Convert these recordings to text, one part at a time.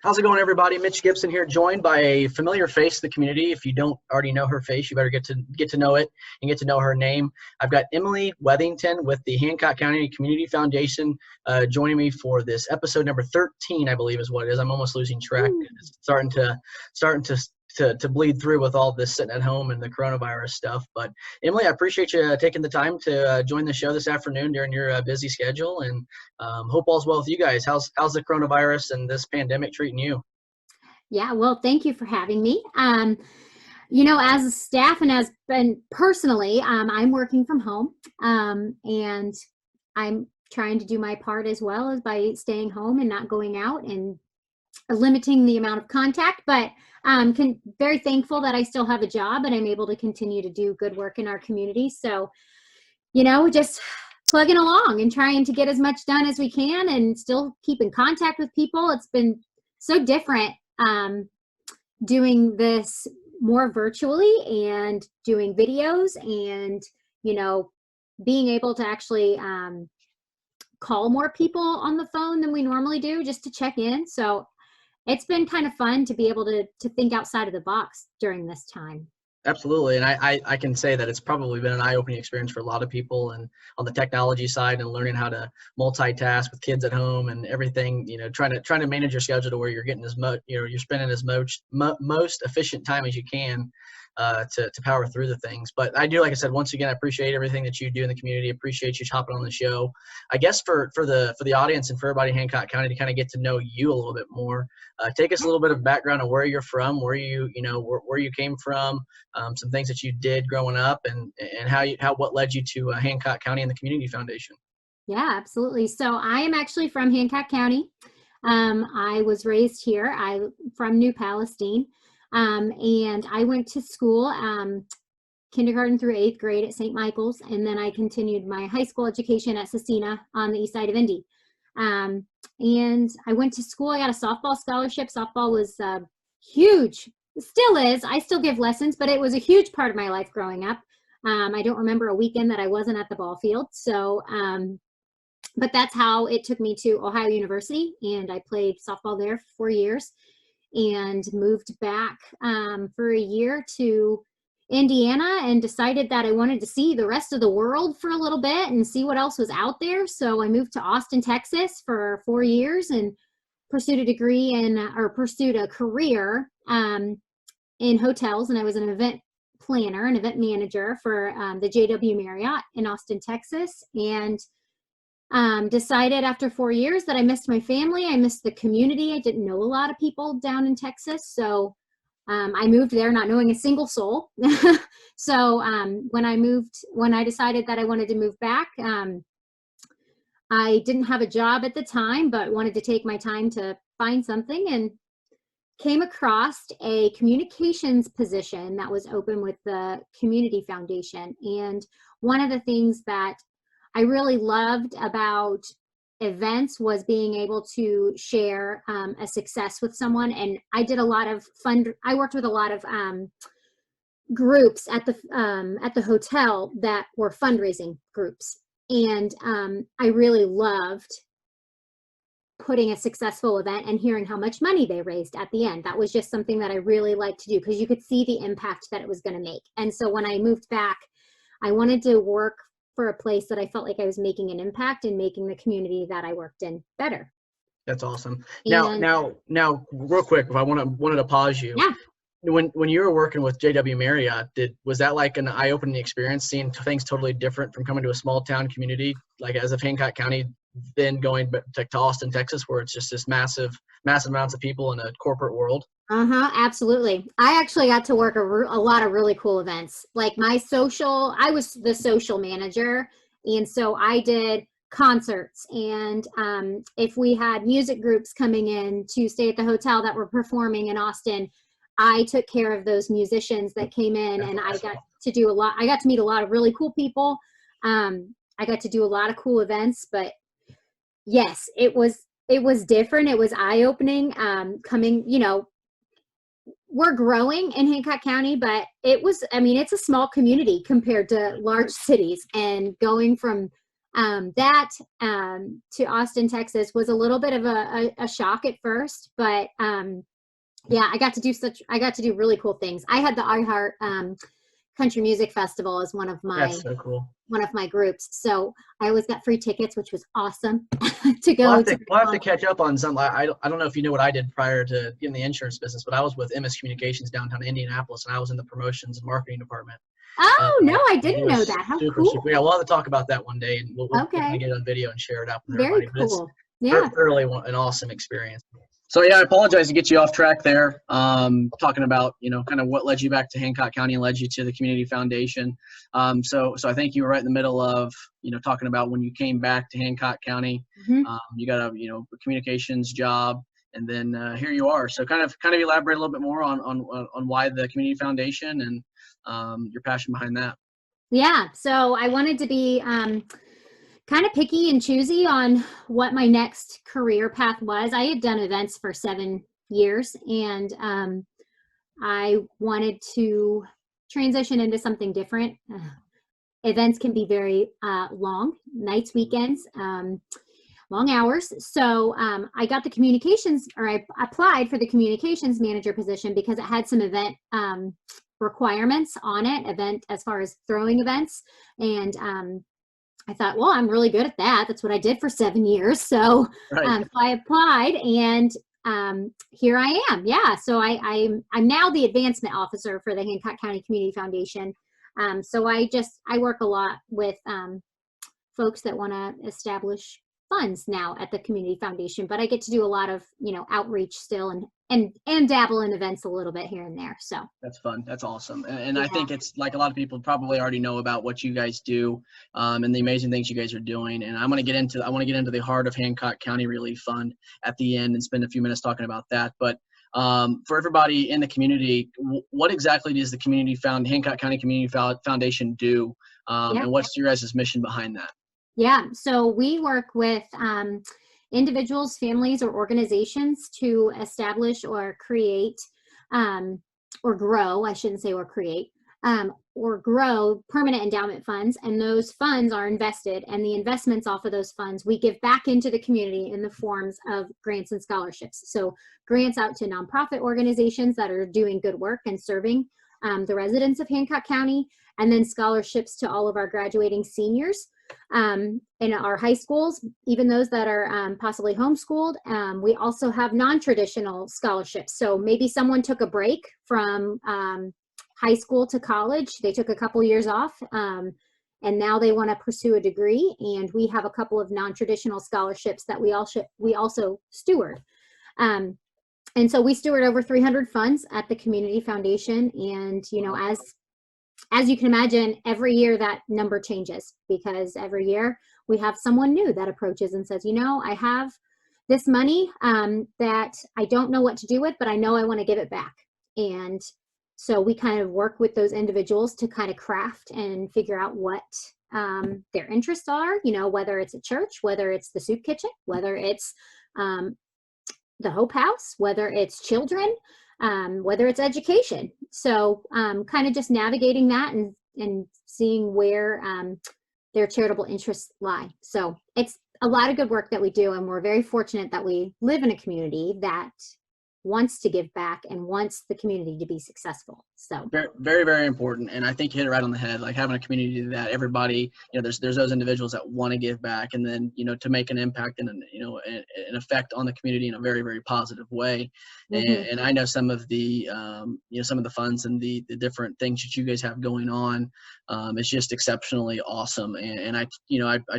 How's it going, everybody? Mitch Gibson here, joined by a familiar face of the community. If you don't already know her face, you better get to know it and get to know her name. I've got Emily Wethington with the Hancock County Community Foundation joining me for this episode number 13, I believe is what it is. I'm almost losing track. It's starting to bleed through with all this sitting at home and the coronavirus stuff. But Emily, I appreciate you taking the time to join the show this afternoon during your busy schedule, and hope all's well with you guys. How's the coronavirus and this pandemic treating you? Yeah, well, thank you for having me. As a staff and personally, I'm working from home, and I'm trying to do my part as well as by staying home and not going out and limiting the amount of contact, but very thankful that I still have a job and I'm able to continue to do good work in our community. So, just plugging along and trying to get as much done as we can and still keep in contact with people. It's been so different doing this more virtually and doing videos and, being able to actually call more people on the phone than we normally do just to check in. So it's been kind of fun to be able to think outside of the box during this time. Absolutely. And I can say that it's probably been an eye-opening experience for a lot of people, and on the technology side and learning how to multitask with kids at home and everything, trying to manage your schedule to where you're getting as much, you're spending as most efficient time as you can to power through the things. But I do, like I said, once again, I appreciate everything that you do in the community. Appreciate you hopping on the show. I guess for the audience and for everybody in Hancock County to kind of get to know you a little bit more, take us a little bit of background on where you're from, where you came from, some things that you did growing up, and what led you to Hancock County and the Community Foundation. Yeah, absolutely. So I am actually from Hancock County. I was raised here. I'm from New Palestine. And I went to school, kindergarten through 8th grade at St. Michael's, and then I continued my high school education at Cecina on the east side of Indy. And I went to school. I got a softball scholarship. Softball was huge. It still is. I still give lessons, but it was a huge part of my life growing up. I don't remember a weekend that I wasn't at the ball field. So, but that's how it took me to Ohio University, and I played softball there for 4 years. And moved back for a year to Indiana and decided that I wanted to see the rest of the world for a little bit and see what else was out there. So I moved to Austin, Texas for 4 years and pursued a career in hotels. And I was an event planner and event manager for the JW Marriott in Austin, Texas. And decided after 4 years that I missed my family. I missed the community. I didn't know a lot of people down in Texas. So I moved there not knowing a single soul. So when I decided that I wanted to move back, I didn't have a job at the time, but wanted to take my time to find something, and came across a communications position that was open with the Community Foundation. And one of the things that I really loved about events was being able to share a success with someone. And I did a lot of I worked with a lot of groups at the hotel that were fundraising groups. And I really loved putting a successful event and hearing how much money they raised at the end. That was just something that I really liked to do because you could see the impact that it was going to make. And so when I moved back, I wanted to work for a place that I felt like I was making an impact and making the community that I worked in better. That's awesome. Now, real quick, if I wanted to pause you. Yeah. When you were working with JW Marriott, was that like an eye-opening experience, seeing things totally different from coming to a small town community, like as of Hancock County, then going to Austin, Texas, where it's just this massive amounts of people in a corporate world? Absolutely. I actually got to work a lot of really cool events. Like I was the social manager. And so I did concerts. And if we had music groups coming in to stay at the hotel that were performing in Austin, I took care of those musicians that came in. And I got to meet a lot of really cool people. I got to do a lot of cool events, but yes, it was different. It was eye-opening, we're growing in Hancock County, but it's a small community compared to large cities, and going from That to Austin, Texas was a little bit of a shock at first, but yeah, I got to do really cool things. I had the iHeart Country Music Festival as one of That's so cool. my groups. So I always got free tickets, which was awesome to go We'll have to catch up on some. I don't know if you know what I did prior to getting the insurance business, but I was with MS Communications downtown Indianapolis, and I was in the promotions and marketing departiment. Oh, no, I didn't know that. How cool. Super. Yeah, we'll have to talk about that one day, and we'll Okay. get it on video and share it out with Very everybody. cool. But Yeah. it's thoroughly an awesome experience. So yeah, I apologize to get you off track there. Talking about, kind of what led you back to Hancock County and led you to the Community Foundation. So I think you were right in the middle of, talking about when you came back to Hancock County. You got a, a communications job, and then here you are. So kind of elaborate a little bit more on why the Community Foundation and your passion behind that. Yeah. So I wanted to be kind of picky and choosy on what my next career path was. I had done events for 7 years, and I wanted to transition into something different. Events can be very long, nights, weekends, long hours. So I got the I applied for the communications manager position because it had some event requirements on it, as far as throwing events. And I thought, well, I'm really good at that. That's what I did for 7 years. So, Right. So I applied, and here I am. Yeah. So I'm now the advancement officer for the Hancock County Community Foundation. So I work a lot with folks that want to establish funds now at the Community Foundation, but I get to do a lot of, outreach still and dabble in events a little bit here and there. So that's fun. That's awesome. And yeah. I think it's like a lot of people probably already know about what you guys do, and the amazing things you guys are doing. And I want to get into the Heart of Hancock County Relief Fund at the end and spend a few minutes talking about that. But for everybody in the community, what exactly does the Hancock County Community Foundation do? And what's your guys' mission behind that? Yeah, so we work with individuals, families, or organizations to establish or create or grow, I shouldn't say or create, or grow permanent endowment funds. And those funds are invested, and the investments off of those funds we give back into the community in the forms of grants and scholarships. So grants out to nonprofit organizations that are doing good work and serving the residents of Hancock County, and then scholarships to all of our graduating seniors in our high schools, even those that are possibly homeschooled. We also have non-traditional scholarships. So maybe someone took a break from high school to college. They took a couple years off, and now they want to pursue a degree. And we have a couple of non-traditional scholarships that we also steward. And so we steward over 300 funds at the Community Foundation. And, as you can imagine, every year that number changes, because every year we have someone new that approaches and says, I have this money that I don't know what to do with, but I know I want to give it back. And so we kind of work with those individuals to kind of craft and figure out what their interests are, whether it's a church, whether it's the soup kitchen, whether it's the Hope House, whether it's children, whether it's education. So kind of just navigating that and seeing where their charitable interests lie. So it's a lot of good work that we do, and we're very fortunate that we live in a community that wants to give back and wants the community to be successful. So very, very, very important. And I think you hit it right on the head, like having a community that everybody, there's those individuals that want to give back, and then, to make an impact and, an effect on the community in a very, very positive way. Mm-hmm. And I know some of the, some of the funds and the different things that you guys have going on. It's just exceptionally awesome. And I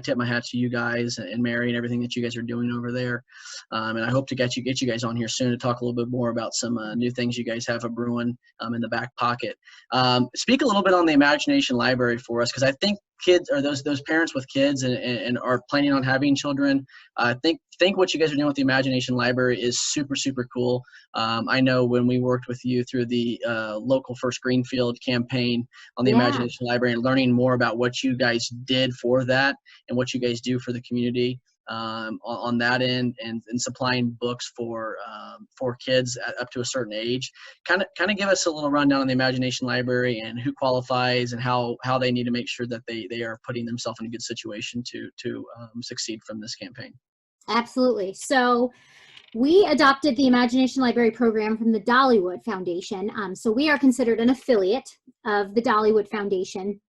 tip my hat to you guys and Mary and everything that you guys are doing over there. And I hope to get you guys on here soon to talk a little bit more about some new things you guys have a brewing in the back pocket. Speak a little bit on the Imagination Library for us, because I think kids, or those parents with kids and are planning on having children, think what you guys are doing with the Imagination Library is super, super cool. I know when we worked with you through the local First Greenfield campaign on the Imagination Library, and learning more about what you guys did for that and what you guys do for the community, on that end, and supplying books for kids up to a certain age. Kind of give us a little rundown on the Imagination Library and who qualifies and how they need to make sure that they are putting themselves in a good situation to succeed from this campaign. Absolutely. So we adopted the Imagination Library program from the Dollywood Foundation. So we are considered an affiliate of the Dollywood Foundation,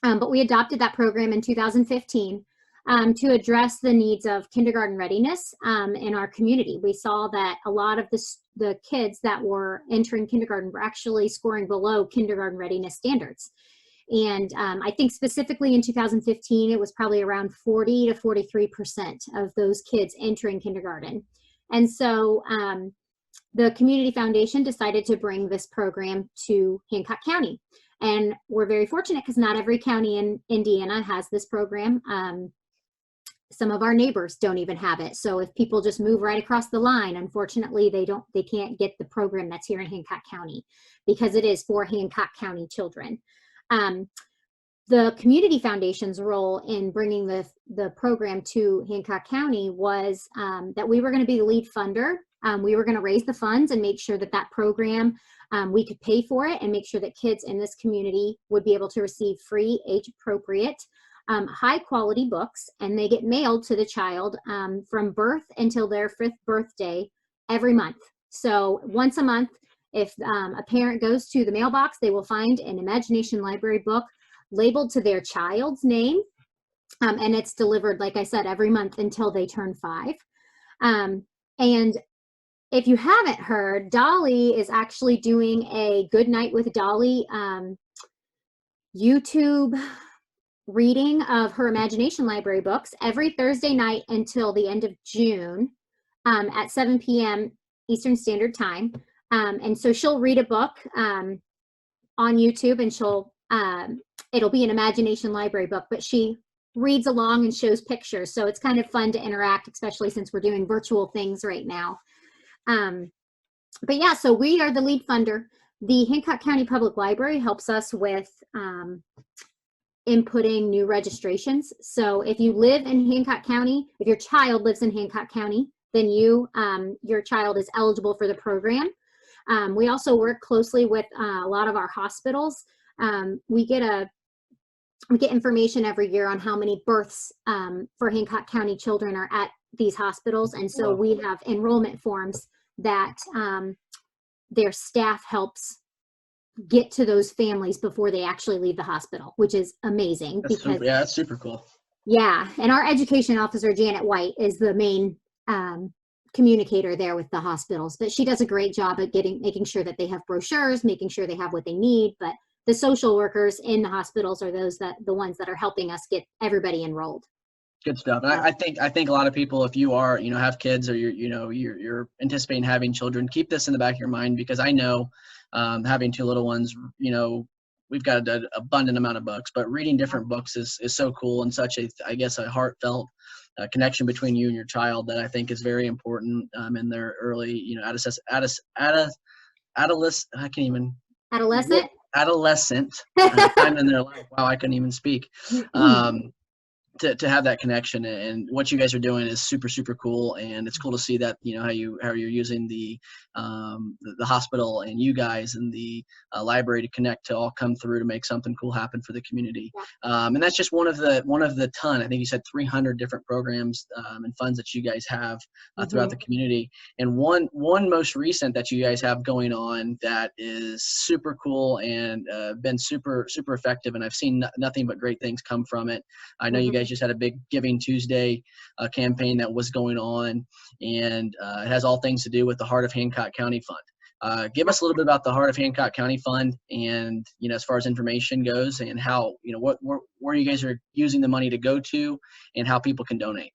but we adopted that program in 2015 to address the needs of kindergarten readiness in our community. We saw that a lot of the kids that were entering kindergarten were actually scoring below kindergarten readiness standards. And I think specifically in 2015, it was probably around 40 to 43% of those kids entering kindergarten. And so the Community Foundation decided to bring this program to Hancock County. And we're very fortunate because not every county in Indiana has this program. Some of our neighbors don't even have it. So if people just move right across the line, unfortunately, they can't get the program that's here in Hancock County because it is for Hancock County children. The Community Foundation's role in bringing the program to Hancock County was that we were going to be the lead funder. We were going to raise the funds and make sure that program, we could pay for it and make sure that kids in this community would be able to receive free, age-appropriate, high-quality books, and they get mailed to the child from birth until their 5th birthday every month. So once a month, if a parent goes to the mailbox, they will find an Imagination Library book labeled to their child's name, and it's delivered, like I said, every month until they turn 5. And if you haven't heard, Dolly is actually doing a Good Night with Dolly YouTube reading of her Imagination Library books every Thursday night until the end of June at 7 p.m. Eastern Standard Time. And so she'll read a book on YouTube, and it'll be an Imagination Library book, but she reads along and shows pictures. So it's kind of fun to interact, especially since we're doing virtual things right now. But yeah, so we are the lead funder. The Hancock County Public Library helps us with inputting new registrations. So if you live in Hancock County, if your child lives in Hancock County, then your child is eligible for the program. We also work closely with a lot of our hospitals. We get information every year on how many births for Hancock County children are at these hospitals. And so we have enrollment forms that their staff helps get to those families before they actually leave the hospital, which is amazing. That's super cool. Yeah, and our education officer, Janet White, is the main communicator there with the hospitals, but she does a great job at making sure that they have brochures, making sure they have what they need. But the social workers in the hospitals are the ones that are helping us get everybody enrolled. Good stuff. And I think a lot of people, if you are, have kids or you're anticipating having children, keep this in the back of your mind, because I know having 2 little ones, we've got an abundant amount of books, but reading different books is so cool, and such a heartfelt connection between you and your child that I think is very important in their early, adolescent time in their life. Wow, I couldn't even speak. To have that connection, and what you guys are doing is super, super cool, and it's cool to see that how you're using the hospital and you guys and the library to connect, to all come through to make something cool happen for the community. And that's just one of the ton. I think you said 300 different programs and funds that you guys have throughout the community, and one most recent that you guys have going on that is super cool and been super, super effective, and I've seen nothing but great things come from it. I know you guys just had a big Giving Tuesday campaign that was going on, and it has all things to do with the Heart of Hancock County Fund. Give us a little bit about the Heart of Hancock County Fund, and as far as information goes, and how where you guys are using the money to go to, and how people can donate.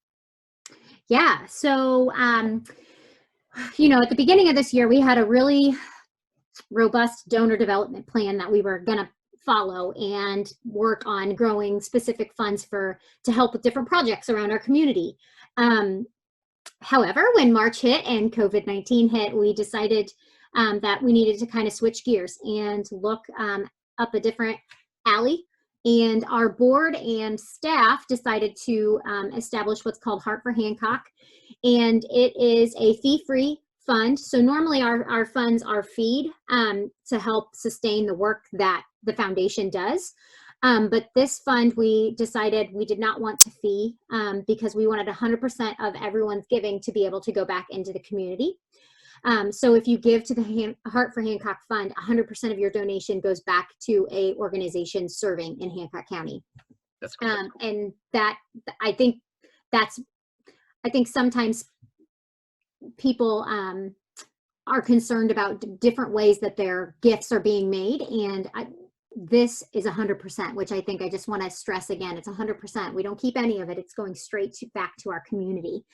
Yeah, so at the beginning of this year, we had a really robust donor development plan that we were going to follow and work on growing specific funds to help with different projects around our community. However, when March hit and COVID-19 hit, we decided that we needed to kind of switch gears and look up a different alley And our board and staff decided to establish what's called Heart for Hancock. And it is a fee-free fund. So normally our funds are feed to help sustain the work that the foundation does. But this fund, we decided we did not want to fee because we wanted 100% of everyone's giving to be able to go back into the community. So if you give to the Heart for Hancock Fund, 100% of your donation goes back to a organization serving in Hancock County. That's cool. And that, I think sometimes people are concerned about different ways that their gifts are being made. And this is 100%, which I think I just want to stress again, it's 100%. We don't keep any of it. It's going straight back to our community.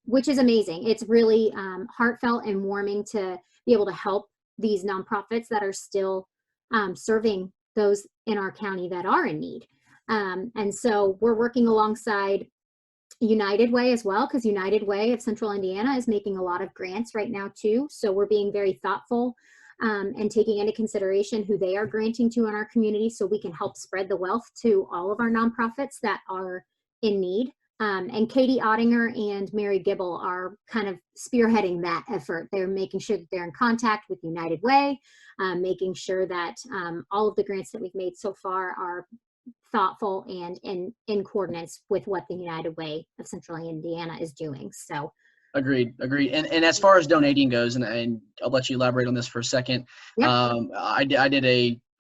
Which is amazing. It's really heartfelt and warming to be able to help these nonprofits that are still serving those in our county that are in need. And so we're working alongside United Way as well, because United Way of Central Indiana is making a lot of grants right now too. So we're being very thoughtful and taking into consideration who they are granting to in our community so we can help spread the wealth to all of our nonprofits that are in need. And Katie Ottinger and Mary Gibble are kind of spearheading that effort. They're making sure that they're in contact with United Way, making sure that all of the grants that we've made so far are thoughtful and in coordinates with what the United Way of Central Indiana is doing. So Agreed. And as far as donating goes, and I'll let you elaborate on this for a second. Yeah.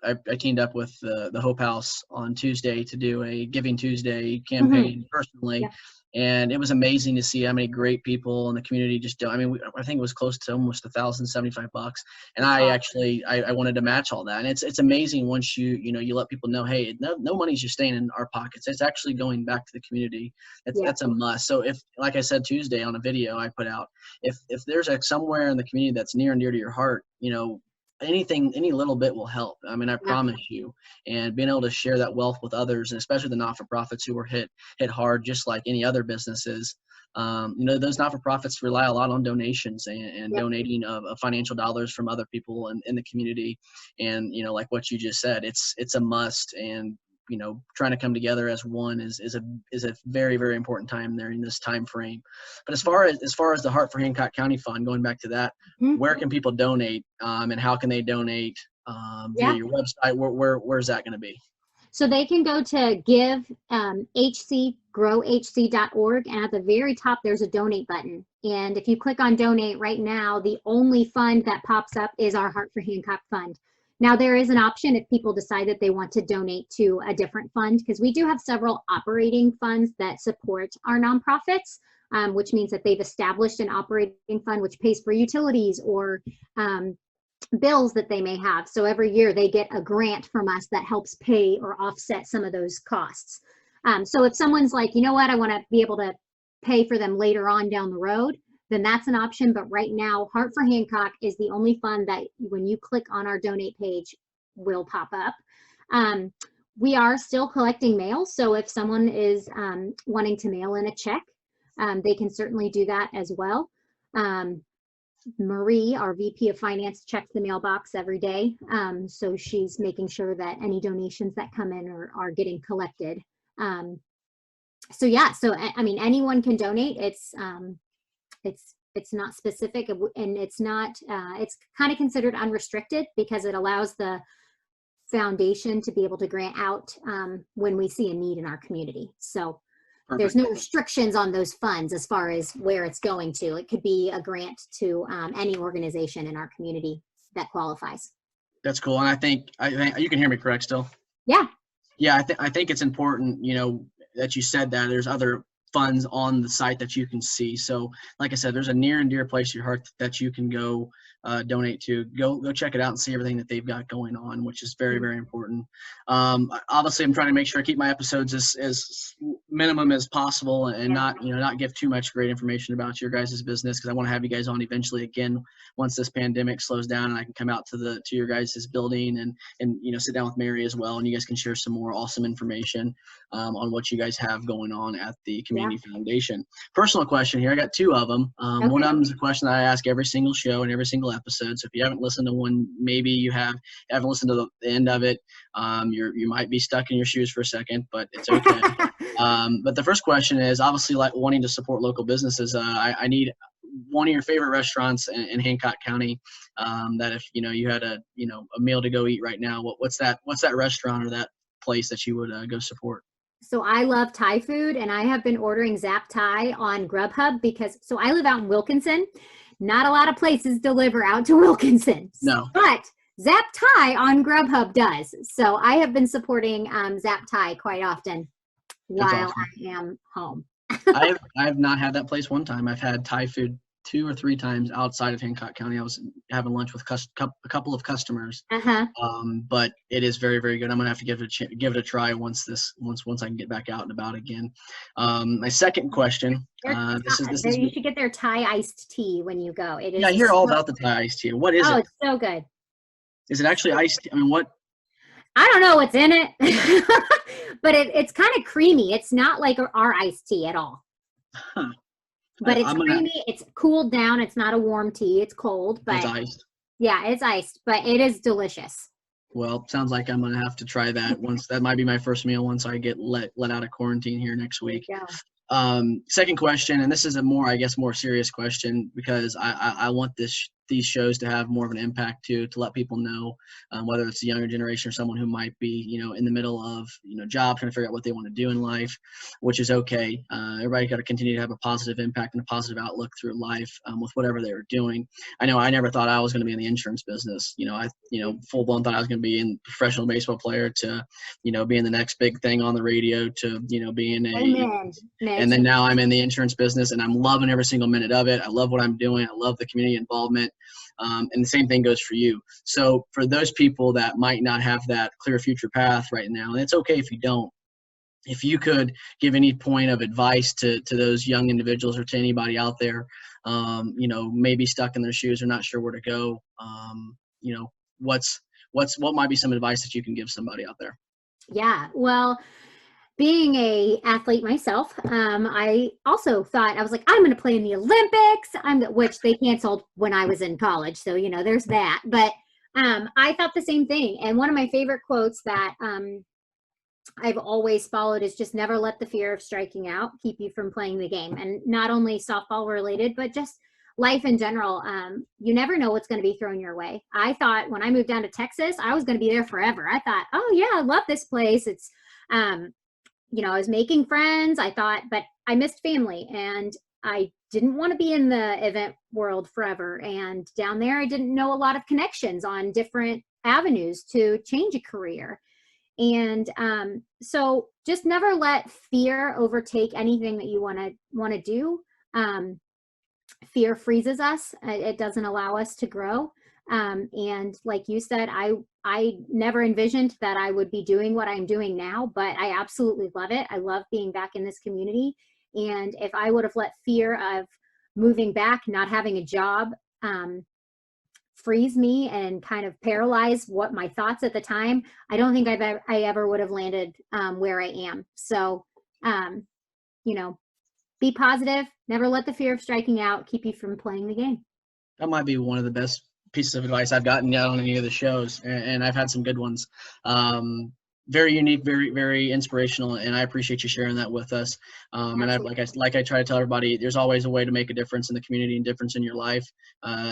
I teamed up with the Hope House on Tuesday to do a Giving Tuesday campaign personally. Yeah. And it was amazing to see how many great people in the community just do. I mean, I think it was close to almost $1,075. And I wanted to match all that. And it's amazing once you let people know, hey, no money's just staying in our pockets. It's actually going back to the community. That's a must. So if, like I said Tuesday on a video I put out, if there's somewhere in the community that's near and dear to your heart, any little bit will help. I mean, I promise you. And being able to share that wealth with others, and especially the not-for-profits who were hit hard, just like any other businesses. Those not-for-profits rely a lot on donations and donating of financial dollars from other people in the community. And like what you just said, it's a must. And trying to come together as one is a very, very important time there in this time frame. But as far as the Heart for Hancock County Fund, going back to that, where can people donate and how can they donate via your website? Where's that going to be? So they can go to growhc.org, and at the very top there's a donate button. And if you click on donate right now, the only fund that pops up is our Heart for Hancock Fund. Now, there is an option if people decide that they want to donate to a different fund, because we do have several operating funds that support our nonprofits, which means that they've established an operating fund which pays for utilities or bills that they may have. So every year they get a grant from us that helps pay or offset some of those costs. So if someone's like, you know what, I want to be able to pay for them later on down the road, then that's an option. But right now, Heart for Hancock is the only fund that when you click on our donate page will pop up. We are still collecting mail. So if someone is wanting to mail in a check, they can certainly do that as well. Marie, our VP of Finance, checks the mailbox every day. So she's making sure that any donations that come in are getting collected. So I mean, anyone can donate. It's not specific, and it's not, it's kind of considered unrestricted because it allows the foundation to be able to grant out when we see a need in our community. So Perfect. There's no restrictions on those funds as far as where it's going to. It could be a grant to any organization in our community that qualifies. That's cool. And I think you can hear me correct still? Yeah. Yeah, I think it's important, that you said that there's other funds on the site that you can see. So like I said, there's a near and dear place to your heart that you can go donate to. Go check it out and see everything that they've got going on, which is very, very important. Obviously, I'm trying to make sure I keep my episodes as minimum as possible and not give too much great information about your guys' business, because I want to have you guys on eventually again once this pandemic slows down and I can come out to your guys' building and sit down with Mary as well, and you guys can share some more awesome information on what you guys have going on at the community Community Foundation. Personal question here. I got two of them. Okay. One of them is a question that I ask every single show and every single episode. So if you haven't listened to one, maybe you haven't listened to the end of it. You might be stuck in your shoes for a second, but it's okay. But the first question is obviously like wanting to support local businesses. I need one of your favorite restaurants in Hancock County, that if you had a meal to go eat right now, what's that restaurant or that place that you would go support? So I love Thai food, and I have been ordering Zap Thai on Grubhub because I live out in Wilkinson. Not a lot of places deliver out to Wilkinson. No. But Zap Thai on Grubhub does. So I have been supporting Zap Thai quite often while awesome. I am home. I have not had that place one time. I've had Thai food 2 or 3 times outside of Hancock County. I was having lunch with a couple of customers, but it is very, very good. I'm gonna have to give it a try once I can get back out and about again. My second question. You should get their Thai iced tea when you go. It is. Yeah, I hear all about the Thai iced tea. What is it? Oh, it's so good. Is it actually iced tea? I mean, what? I don't know what's in it, but it's kind of creamy. It's not like our iced tea at all. Huh. But it's creamy. It's cooled down. It's not a warm tea. It's cold, but it's iced. Yeah, it's iced, but it is delicious. Well, sounds like I'm gonna have to try that once. That might be my first meal once I get let out of quarantine here next week. Yeah. Second question, and this is a more serious question because I want these shows to have more of an impact to let people know, whether it's the younger generation or someone who might be, in the middle of, job, trying to figure out what they want to do in life, which is okay. Everybody got to continue to have a positive impact and a positive outlook through life, with whatever they were doing. I know I never thought I was going to be in the insurance business. I full blown thought I was going to be a professional baseball player to, being the next big thing on the radio to, being and then now I'm in the insurance business and I'm loving every single minute of it. I love what I'm doing. I love the community involvement. And the same thing goes for you. So for those people that might not have that clear future path right now, and it's okay if you don't, if you could give any point of advice to those young individuals or to anybody out there, maybe stuck in their shoes or not sure where to go, what might be some advice that you can give somebody out there? Yeah, well, being a athlete myself, I also thought, I was like, I'm going to play in the Olympics, which they canceled when I was in college. So, there's that. But I thought the same thing. And one of my favorite quotes that I've always followed is just never let the fear of striking out keep you from playing the game. And not only softball related, but just life in general. You never know what's going to be thrown your way. I thought when I moved down to Texas, I was going to be there forever. I thought, oh yeah, I love this place. It's, I was making friends, but I missed family and I didn't want to be in the event world forever. And down there, I didn't know a lot of connections on different avenues to change a career. And so just never let fear overtake anything that you want to do. Fear freezes us. It doesn't allow us to grow. And like you said, I never envisioned that I would be doing what I'm doing now, but I absolutely love it. I love being back in this community. And if I would have let fear of moving back, not having a job, freeze me and kind of paralyze what my thoughts at the time, I don't think I ever would have landed where I am. So, be positive, never let the fear of striking out keep you from playing the game. That might be one of the best pieces of advice I've gotten out on any of the shows, and I've had some good ones. Very unique, very, very inspirational, and I appreciate you sharing that with us. And like I try to tell everybody, there's always a way to make a difference in the community and difference in your life.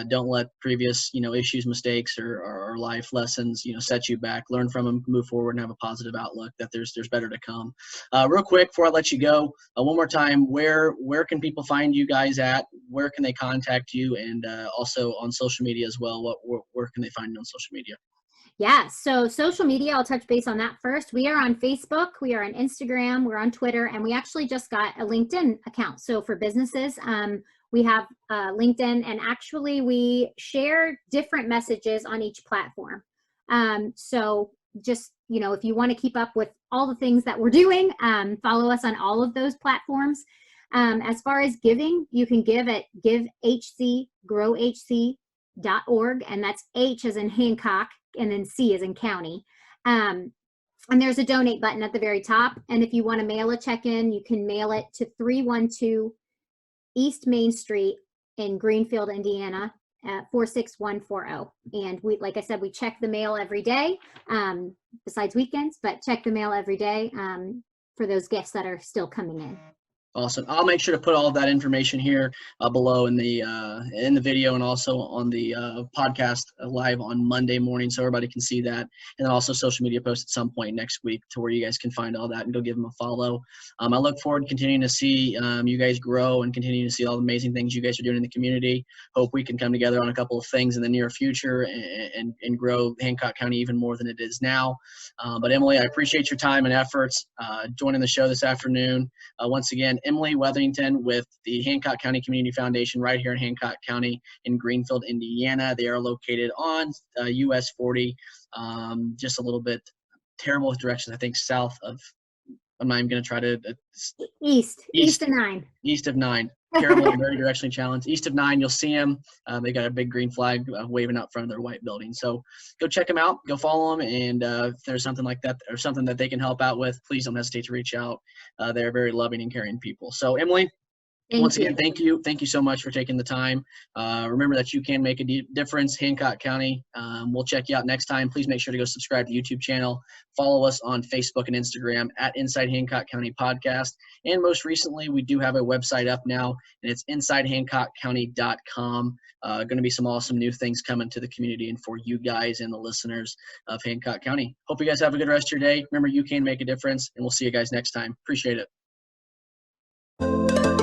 Don't let previous, issues, mistakes, or life lessons, set you back. Learn from them, move forward, and have a positive outlook that there's better to come. Real quick before I let you go, one more time, where can people find you guys at? Where can they contact you? And also on social media as well. Where can they find you on social media? Yeah, so social media, I'll touch base on that first. We are on Facebook, we are on Instagram, we're on Twitter, and we actually just got a LinkedIn account. So for businesses, we have LinkedIn, and actually we share different messages on each platform. So just, if you want to keep up with all the things that we're doing, follow us on all of those platforms. As far as giving, you can give at givehcgrowhc.org, and that's H as in Hancock, and then C as in county. And there's a donate button at the very top. And if you want to mail a check-in, you can mail it to 312 East Main Street in Greenfield, Indiana, at 46140. And we, like I said, we check the mail every day, besides weekends, but check the mail every day for those gifts that are still coming in. Awesome. I'll make sure to put all of that information here below in the video, and also on the podcast live on Monday morning, so everybody can see that. And then also social media posts at some point next week to where you guys can find all that and go give them a follow. I look forward to continuing to see you guys grow and continuing to see all the amazing things you guys are doing in the community. Hope we can come together on a couple of things in the near future and grow Hancock County even more than it is now. But Emily, I appreciate your time and efforts joining the show this afternoon. Once again, Emily Wethington with the Hancock County Community Foundation right here in Hancock County in Greenfield, Indiana. They are located on US 40, just a little bit terrible directions, I think south of, I'm not even going to try to. East of 9. East of 9. Terrible and very directionally challenged. East of 9, you'll see them. They got a big green flag waving out front of their white building. So go check them out. Go follow them. And if there's something like that or something that they can help out with, please don't hesitate to reach out. They're very loving and caring people. So Emily, once again, thank you. Thank you so much for taking the time. Remember that you can make a difference, Hancock County. We'll check you out next time. Please make sure to go subscribe to the YouTube channel. Follow us on Facebook and Instagram at Inside Hancock County Podcast. And most recently, we do have a website up now, and it's InsideHancockCounty.com. Going to be some awesome new things coming to the community and for you guys and the listeners of Hancock County. Hope you guys have a good rest of your day. Remember, you can make a difference, and we'll see you guys next time. Appreciate it.